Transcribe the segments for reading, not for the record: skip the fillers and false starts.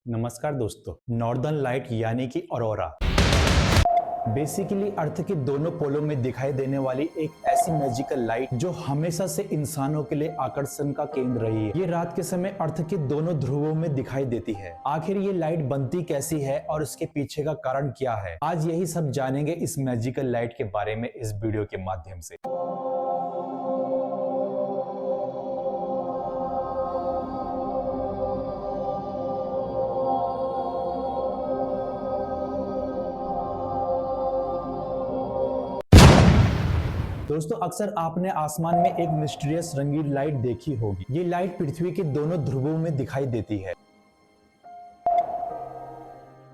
नमस्कार दोस्तों। Northern light यानी कि ऑरोरा बेसिकली अर्थ के दोनों पोलों में दिखाई देने वाली एक ऐसी मैजिकल लाइट जो हमेशा से इंसानों के लिए आकर्षण का केंद्र रही है। ये रात के समय अर्थ के दोनों ध्रुवों में दिखाई देती है। आखिर ये लाइट बनती कैसी है और इसके पीछे का कारण क्या है, आज यही सब जानेंगे इस मैजिकल लाइट के बारे में इस वीडियो के माध्यम से। दोस्तों, अक्सर आपने आसमान में एक मिस्टीरियस रंगीन लाइट देखी होगी। ये लाइट पृथ्वी के दोनों ध्रुवों में दिखाई देती है।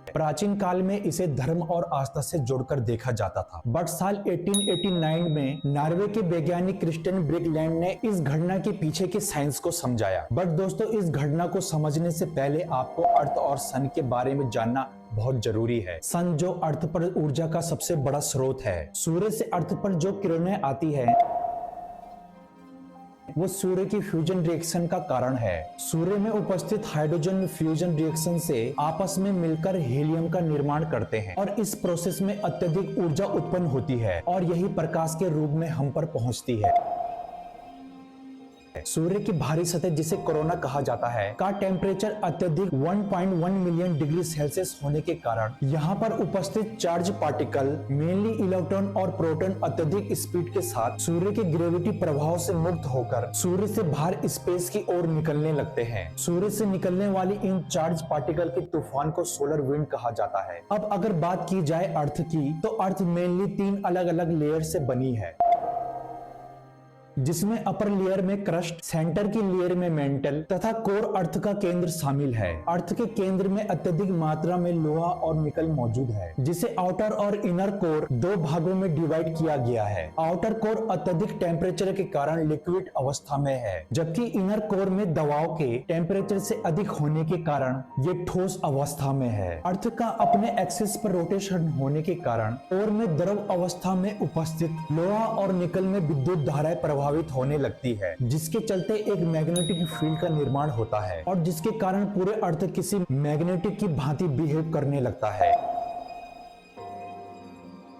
प्राचीन काल में इसे धर्म और आस्था से जोड़कर देखा जाता था, बट साल 1889 में नॉर्वे के वैज्ञानिक क्रिस्टियन ब्रिकलैंड ने इस घटना के पीछे के साइंस को समझाया। बट दोस्तों, इस घटना को समझने से पहले आपको अर्थ और सन के बारे में जानना बहुत जरूरी है। सन जो अर्थ पर ऊर्जा का सबसे बड़ा स्रोत है। सूर्य से अर्थ पर जो किरणें आती है वो सूर्य की फ्यूजन रिएक्शन का कारण है। सूर्य में उपस्थित हाइड्रोजन फ्यूजन रिएक्शन से आपस में मिलकर हीलियम का निर्माण करते हैं और इस प्रोसेस में अत्यधिक ऊर्जा उत्पन्न होती है और यही प्रकाश के रूप में हम पर पहुंचती है। सूर्य की बाहरी सतह, जिसे कोरोना कहा जाता है, का टेम्परेचर अत्यधिक 1.1 मिलियन डिग्री सेल्सियस होने के कारण यहाँ पर उपस्थित चार्ज पार्टिकल मेनली इलेक्ट्रॉन और प्रोटॉन अत्यधिक स्पीड के साथ सूर्य के ग्रेविटी प्रभाव से मुक्त होकर सूर्य से बाहर स्पेस की ओर निकलने लगते हैं। सूर्य से निकलने वाली इन चार्ज पार्टिकल के तूफान को सोलर विंड कहा जाता है। अब अगर बात की जाए अर्थ की, तो अर्थ मेनली 3 अलग अलग लेयर से बनी है, जिसमें अपर लेयर में क्रस्ट, सेंटर की लेयर में मेंटल तथा कोर अर्थ का केंद्र शामिल है। अर्थ के केंद्र में अत्यधिक मात्रा में लोहा और निकल मौजूद है, जिसे आउटर और इनर कोर 2 भागों में डिवाइड किया गया है। आउटर कोर अत्यधिक टेम्परेचर के कारण लिक्विड अवस्था में है, जबकि इनर कोर में दबाव के टेम्परेचर से अधिक होने के कारण ये ठोस अवस्था में है। अर्थ का अपने एक्सिस पर रोटेशन होने के कारण कोर में द्रव अवस्था में उपस्थित लोहा और निकल में विद्युत धाराएं प्रभावित होने लगती है, जिसके चलते एक मैग्नेटिक फील्ड का निर्माण होता है और जिसके कारण पूरे अर्थ किसी मैग्नेटिक की भांति बिहेव करने लगता है।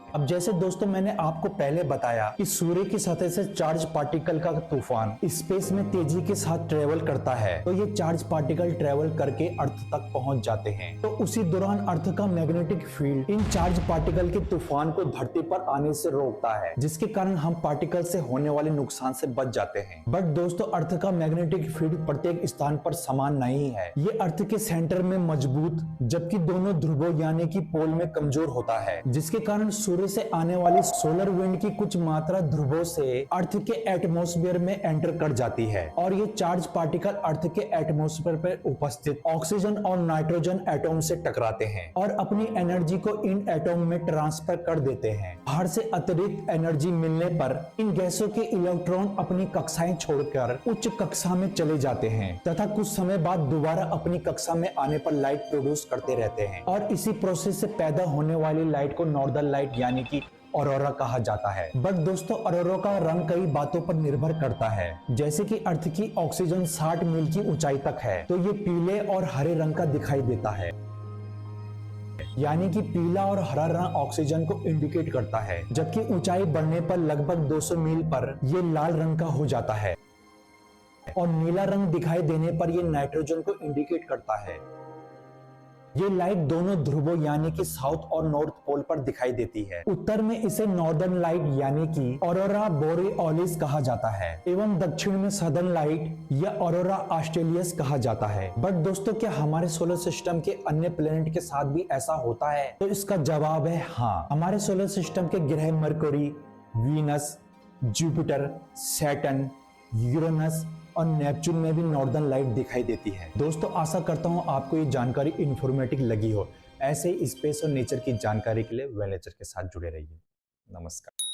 अब जैसे दोस्तों मैंने आपको पहले बताया कि सूर्य की सतह से चार्ज पार्टिकल का तूफान स्पेस में तेजी के साथ ट्रेवल करता है, तो ये चार्ज पार्टिकल ट्रेवल करके अर्थ तक पहुंच जाते हैं। तो उसी दौरान अर्थ का magnetic field in charge particle के तूफान को धरती पर आने से रोकता है, जिसके कारण हम पार्टिकल से होने वाले नुकसान से बच जाते हैं। बट दोस्तों, अर्थ का मैग्नेटिक फील्ड प्रत्येक स्थान पर समान नहीं है। ये अर्थ के सेंटर में मजबूत, जबकि दोनों ध्रुवों यानी कि पोल में कमजोर होता है, जिसके कारण सूर्य से आने वाली सोलर विंड की कुछ मात्रा ध्रुवों से अर्थ के एटमॉस्फेयर में एंटर कर जाती है और ये चार्ज पार्टिकल अर्थ के एटमॉस्फेयर पर उपस्थित ऑक्सीजन और नाइट्रोजन एटम से टकराते हैं और अपनी एनर्जी को इन एटम में ट्रांसफर कर देते हैं। बाहर से अतिरिक्त एनर्जी मिलने पर इन गैसों के इलेक्ट्रॉन अपनी कक्षाएं छोड़कर उच्च कक्षा में चले जाते हैं तथा कुछ समय बाद दोबारा अपनी कक्षा में आने पर लाइट प्रोड्यूस करते रहते हैं और इसी प्रोसेस से पैदा होने वाली लाइट को नॉर्दर्न लाइट यानी कि ऑरोरा कहा जाता है। बट दोस्तों, ऑरोरा का रंग कई बातों पर निर्भर करता है। जैसे कि अर्थ की ऑक्सीजन 60 मील की ऊंचाई तक है, तो ये पीले और हरे रंग का दिखाई देता है, यानी कि पीला और हरा रंग ऑक्सीजन को इंडिकेट करता है, जबकि ऊंचाई बढ़ने पर लगभग 200 मील पर यह लाल रंग का हो जाता है और नीला रंग दिखाई देने पर यह नाइट्रोजन को इंडिकेट करता है। ये लाइट दोनों ध्रुवों यानी कि साउथ और नॉर्थ पोल पर दिखाई देती है। उत्तर में इसे नॉर्दर्न लाइट यानी कि ऑरोरा बोरेओलिस कहा जाता है एवं दक्षिण में सदर्न लाइट या ऑरोरा ऑस्ट्रेलियस कहा जाता है। बट दोस्तों, क्या हमारे सोलर सिस्टम के अन्य प्लेनेट के साथ भी ऐसा होता है? तो इसका जवाब है हाँ। हमारे सोलर सिस्टम के ग्रह mercury, Venus, Jupiter, Saturn, Uranus और नेपच्यून में भी नॉर्दर्न लाइट दिखाई देती है। दोस्तों, आशा करता हूं आपको ये जानकारी इंफॉर्मेटिव लगी हो। ऐसे ही स्पेस और नेचर की जानकारी के लिए वेल नेचर के साथ जुड़े रहिए। नमस्कार।